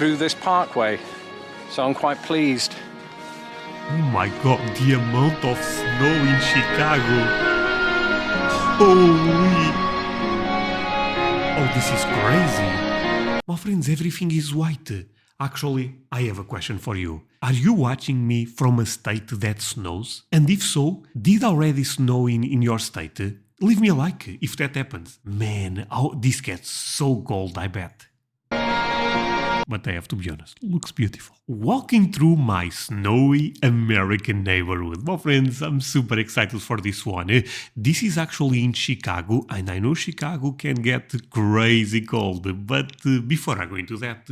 through this parkway, so I'm quite pleased. Oh my god, the amount of snow in Chicago! Holy! Oh, this is crazy! My friends, everything is white. Actually, I have a question for you. Are you watching me from a state that snows? And if so, did already snow in your state? Leave me a like if that happens. Man, this gets so cold, I bet. But I have to be honest, looks beautiful. Walking through my snowy American neighborhood. Well, friends, I'm super excited for this one. This is actually in Chicago, and I know Chicago can get crazy cold. But before I go into that,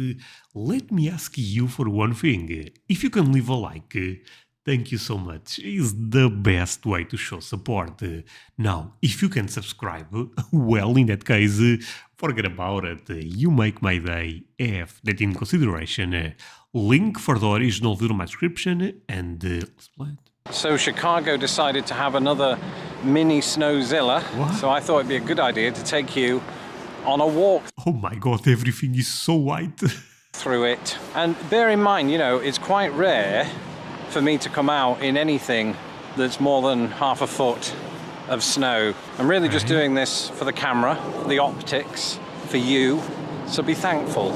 let me ask you for one thing. If you can leave a like, thank you so much. It's the best way to show support. Now, if you can subscribe, well, in that case, forget about it. You make my day. Have that in consideration. Link for the original video in my description, and let's play it. So Chicago decided to have another mini snowzilla. What? So I thought it'd be a good idea to take you on a walk Oh my god, everything is so white. through it. And bear in mind, it's quite rare for me to come out in anything that's more than half a foot of snow. I'm really just doing this for the camera, for the optics, for you. So be thankful,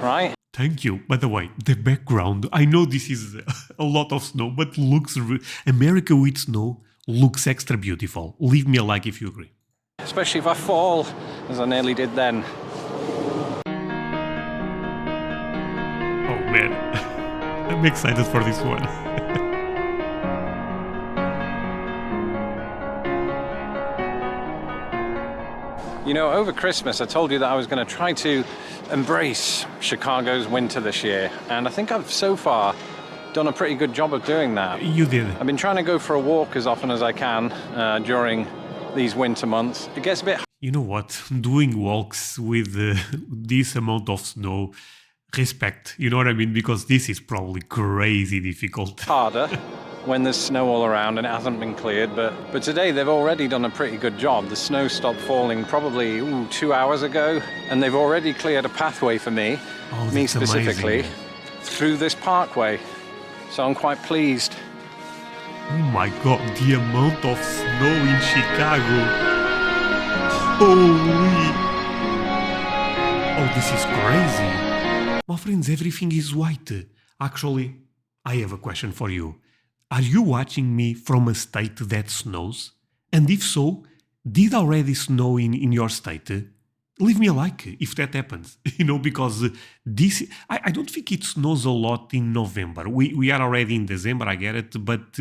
right? Thank you. By the way, the background, I know this is a lot of snow, but America with snow looks extra beautiful. Leave me a like if you agree. Especially if I fall, as I nearly did then. Oh man, I'm excited for this one. Over Christmas I told you that I was going to try to embrace Chicago's winter this year, and I think I've so far done a pretty good job of doing that. You did. I've been trying to go for a walk as often as I can during these winter months. It gets a bit... You know what? Doing walks with this amount of snow, respect, you know what I mean? Because this is probably crazy difficult. harder when there's snow all around and it hasn't been cleared, but today they've already done a pretty good job. The snow stopped falling probably 2 hours ago, and they've already cleared a pathway for me, me specifically, amazing. through this parkway, so I'm quite pleased. Oh my god, the amount of snow in Chicago. Holy! Oh, this is crazy. My friends, everything is white. Actually, I have a question for you. Are you watching me from a state that snows? And if so, did already snow in your state? Leave me a like if that happens. Because this... I don't think it snows a lot in November. We are already in December, I get it, but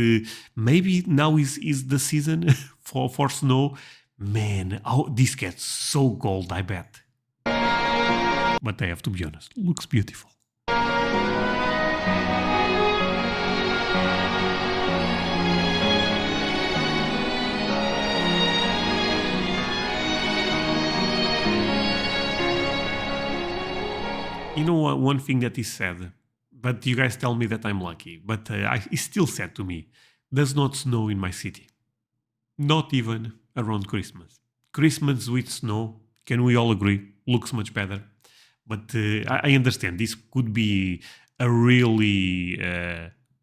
maybe now is the season for snow. Man, this gets so cold, I bet. But I have to be honest, looks beautiful. You know one thing that is sad, but you guys tell me that I'm lucky, but it's still sad to me. Does not snow in my city. Not even around Christmas. Christmas with snow, can we all agree, looks much better. But I understand this could be a really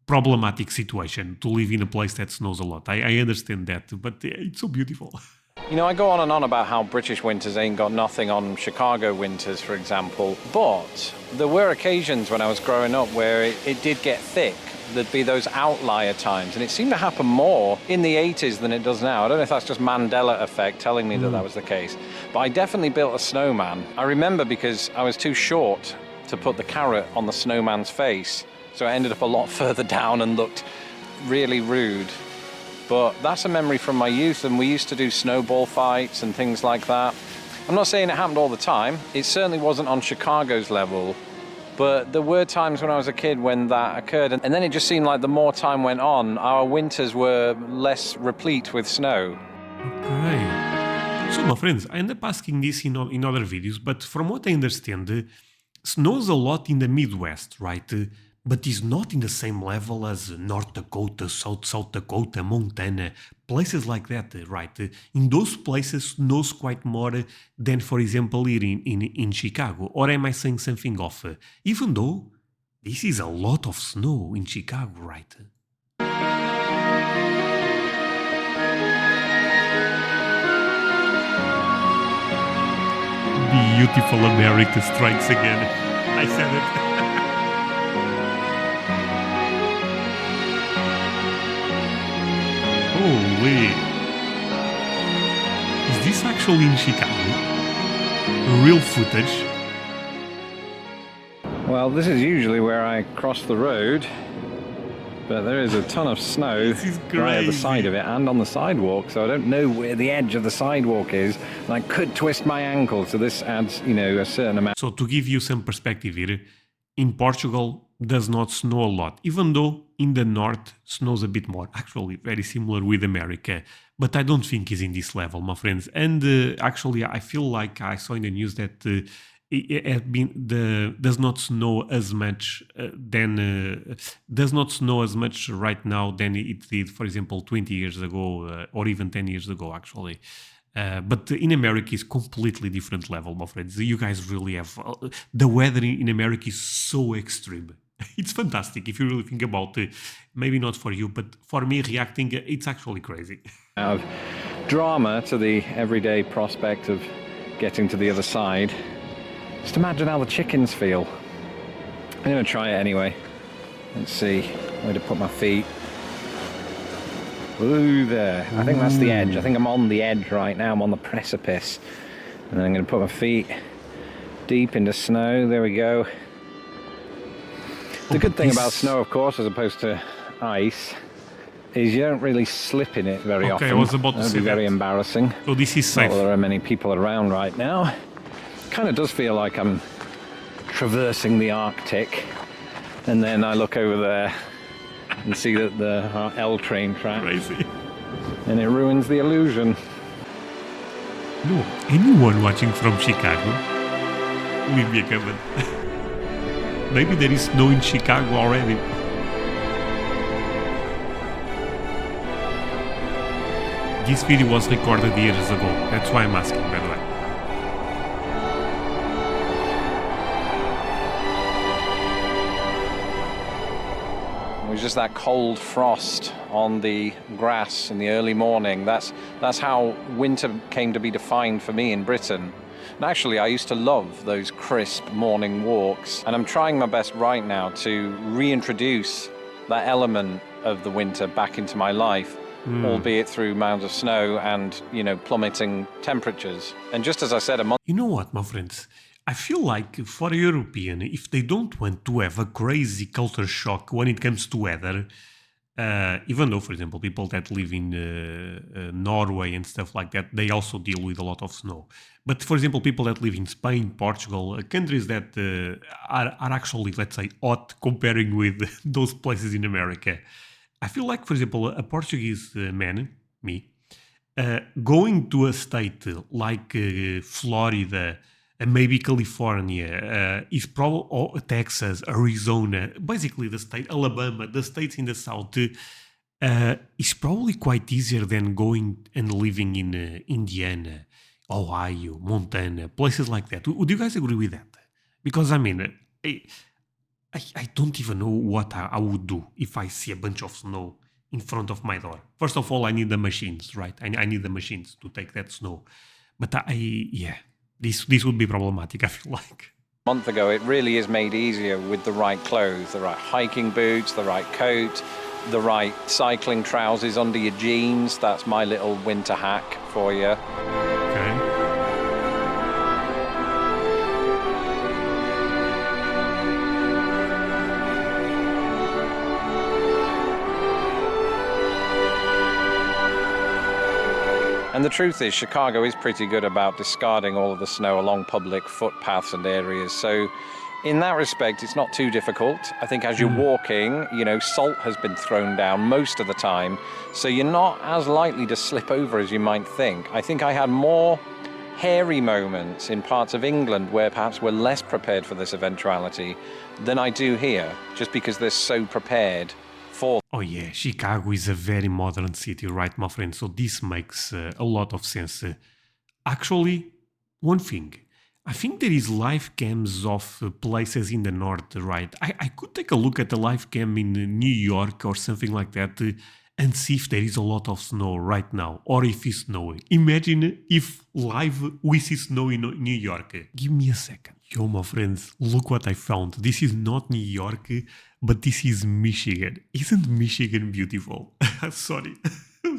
problematic situation to live in a place that snows a lot. I understand that, but it's so beautiful. I go on and on about how British winters ain't got nothing on Chicago winters, for example, but there were occasions when I was growing up where it did get thick. There'd be those outlier times, and it seemed to happen more in the 80s than it does now. I don't know if that's just Mandela effect telling me that was the case, but I definitely built a snowman. I remember because I was too short to put the carrot on the snowman's face, so it ended up a lot further down and looked really rude. But that's a memory from my youth, and we used to do snowball fights and things like that. I'm not saying it happened all the time. It certainly wasn't on Chicago's level, but there were times when I was a kid when that occurred, and then it just seemed like the more time went on, our winters were less replete with snow. Okay. So, my friends, I end up asking this in other videos, but from what I understand, snows a lot in the Midwest, right? but is not in the same level as North Dakota, South Dakota, Montana, places like that, right? In those places, snows quite more than, for example, here in Chicago. Or am I saying something off? Even though this is a lot of snow in Chicago, right? Beautiful America strikes again. I said it. Holy. Is this actually in Chicago? Real footage? Well, this is usually where I cross the road, but there is a ton of snow right at the side of it and on the sidewalk, so I don't know where the edge of the sidewalk is, and I could twist my ankle, so this adds, a certain amount. So to give you some perspective here, in Portugal does not snow a lot, even though in the north snows a bit more. Actually, very similar with America, but I don't think it's in this level, my friends. And actually, I feel like I saw in the news that does not snow as much does not snow as much right now than it did, for example, 20 years ago or even 10 years ago, actually. But in America is completely different level, my friends. You guys really have the weather in America is so extreme. It's fantastic if you really think about it. Maybe not for you, but for me, reacting, it's actually crazy. Of drama to the everyday prospect of getting to the other side. Just imagine how the chickens feel. I'm going to try it anyway. Let's see where to put my feet. Ooh, there. I think that's the edge. I think I'm on the edge right now. I'm on the precipice. And then I'm going to put my feet deep into snow. There we go. The good thing about snow, of course, as opposed to ice, is you don't really slip in it very often. I was about to say That'd be very embarrassing. So this is safe. Not that there are many people around right now. Kind of does feel like I'm traversing the Arctic, and then I look over there and see that the L train track, Crazy. and it ruins the illusion. No, anyone watching from Chicago, leave me a comment. Maybe there is snow in Chicago already. This video was recorded years ago. That's why I'm asking, by the way. It was just that cold frost on the grass in the early morning. That's how winter came to be defined for me in Britain. And actually, I used to love those crisp morning walks. And I'm trying my best right now to reintroduce that element of the winter back into my life, albeit through mounds of snow and, plummeting temperatures. And just as I said a month... You know what, my friends? I feel like for a European, if they don't want to have a crazy culture shock when it comes to weather, even though, for example, people that live in Norway and stuff like that, they also deal with a lot of snow. But, for example, people that live in Spain, Portugal, countries that are actually, let's say, hot comparing with those places in America, I feel like, for example, a Portuguese man, me, going to a state like Florida, maybe California, is probably, or Texas, Arizona, basically the state, Alabama, the states in the south, is probably quite easier than going and living in Indiana, Ohio, Montana, places like that. Would you guys agree with that? Because, I mean, I don't even know what I would do if I see a bunch of snow in front of my door. First of all, I need the machines, right? I need the machines to take that snow. But this would be problematic, I feel like. A month ago, it really is made easier with the right clothes, the right hiking boots, the right coat, the right cycling trousers under your jeans. That's my little winter hack for you. Okay. And the truth is, Chicago is pretty good about discarding all of the snow along public footpaths and areas. So in that respect, it's not too difficult. I think as you're walking, salt has been thrown down most of the time. So you're not as likely to slip over as you might think. I think I had more hairy moments in parts of England where perhaps we're less prepared for this eventuality than I do here, just because they're so prepared for. Oh yeah, Chicago is a very modern city, right, my friend? So this makes a lot of sense. Actually, one thing. I think there is live cams of places in the north, right? I could take a look at the live cam in New York or something like that and see if there is a lot of snow right now or if it's snowing. Imagine if live we see snow in New York. Give me a second. Yo, my friends, look what I found. This is not New York, but this is Michigan. Isn't Michigan beautiful? Sorry.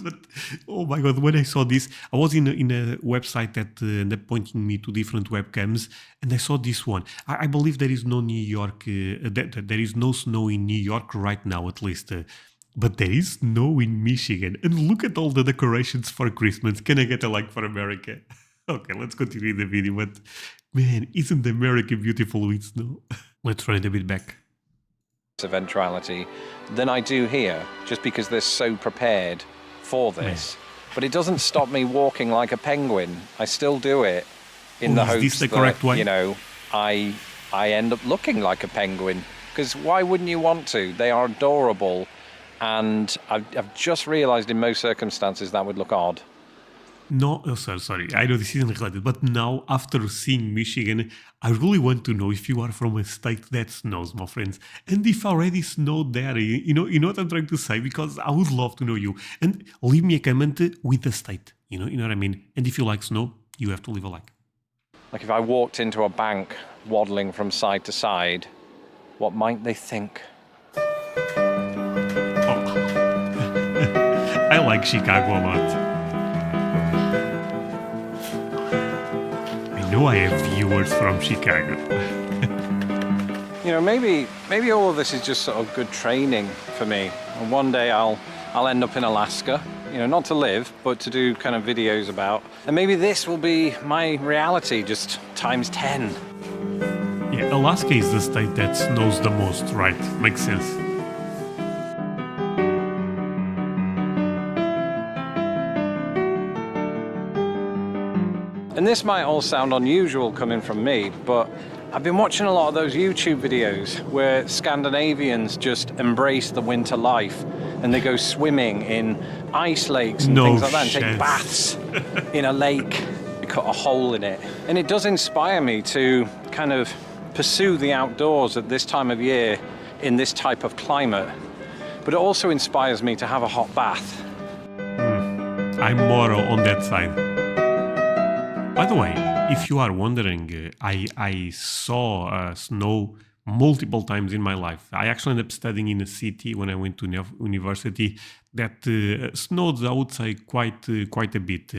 But oh my god, when I saw this, I was in a website that ended up pointing me to different webcams, and I saw this one. I believe there is no New York, there is no snow in New York right now, at least. But there is snow in Michigan, and look at all the decorations for Christmas. Can I get a like for America? Okay, let's continue the video. But man, isn't America beautiful with snow? Let's run it a bit back. Eventuality than I do here, just because they're so prepared for this. But it doesn't stop me walking like a penguin. I still do it in the hopes that, you know, I end up looking like a penguin. Because why wouldn't you want to? They are adorable. And I've just realized in most circumstances that would look odd. No, oh, sorry. I know this isn't related, but now after seeing Michigan, I really want to know if you are from a state that snows, my friends, and if already snowed there. You know what I'm trying to say, because I would love to know you. And leave me a comment with the state. You know what I mean. And if you like snow, you have to leave a like. Like if I walked into a bank waddling from side to side, what might they think? Oh. I like Chicago a lot. I know I have viewers from Chicago. You know, maybe all of this is just sort of good training for me. And one day I'll end up in Alaska, you know, not to live, but to do kind of videos about. And maybe this will be my reality, just times 10. Yeah, Alaska is the state that snows the most, right? Makes sense. And this might all sound unusual coming from me, but I've been watching a lot of those YouTube videos where Scandinavians just embrace the winter life and they go swimming in ice lakes and things like that and take baths in a lake. They cut a hole in it. And it does inspire me to kind of pursue the outdoors at this time of year in this type of climate. But it also inspires me to have a hot bath. I'm more on that side. By the way, if you are wondering, I saw snow multiple times in my life. I actually ended up studying in a city when I went to university that snowed, I would say, quite a bit.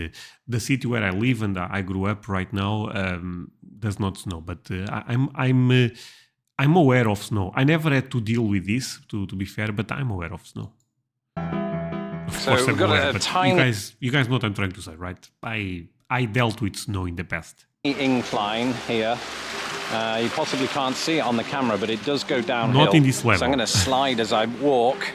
The city where I live and I grew up right now does not snow, but I'm aware of snow. I never had to deal with this, to be fair, but I'm aware of snow. Of course, we've got a tiny... You guys know what I'm trying to say, right? I dealt with snow in the past. Incline here. You possibly can't see it on the camera, but it does go downhill. Not in this level. So I'm going to slide as I walk,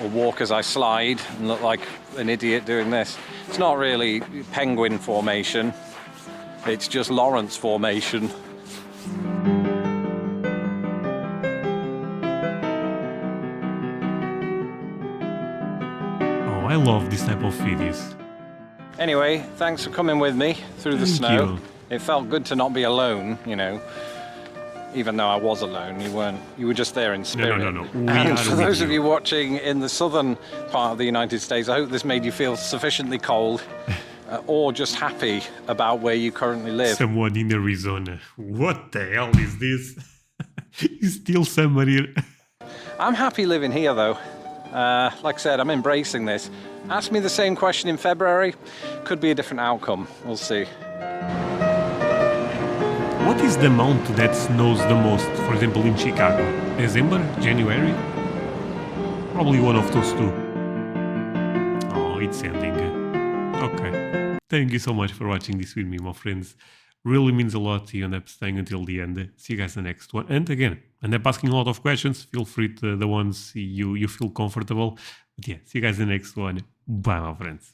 or walk as I slide, and look like an idiot doing this. It's not really penguin formation. It's just Lawrence formation. Oh, I love this type of videos. Anyway, thanks for coming with me through the snow. It felt good to not be alone, you know. Even though I was alone, you were just there in spirit. No. And for those of you watching in the southern part of the United States, I hope this made you feel sufficiently cold or just happy about where you currently live. Someone in Arizona. What the hell is this? It's still summer here. I'm happy living here though. Like I said, I'm embracing this. Ask me the same question in February, could be a different outcome. We'll see. What is the month that snows the most, for example, in Chicago? December? January? Probably one of those two. Oh, it's ending. Okay. Thank you so much for watching this with me, my friends. Really means a lot to you end up staying until the end. See you guys in the next one. And again, end up asking a lot of questions. Feel free to the ones you feel comfortable. But yeah, see you guys in the next one. Bye, my friends.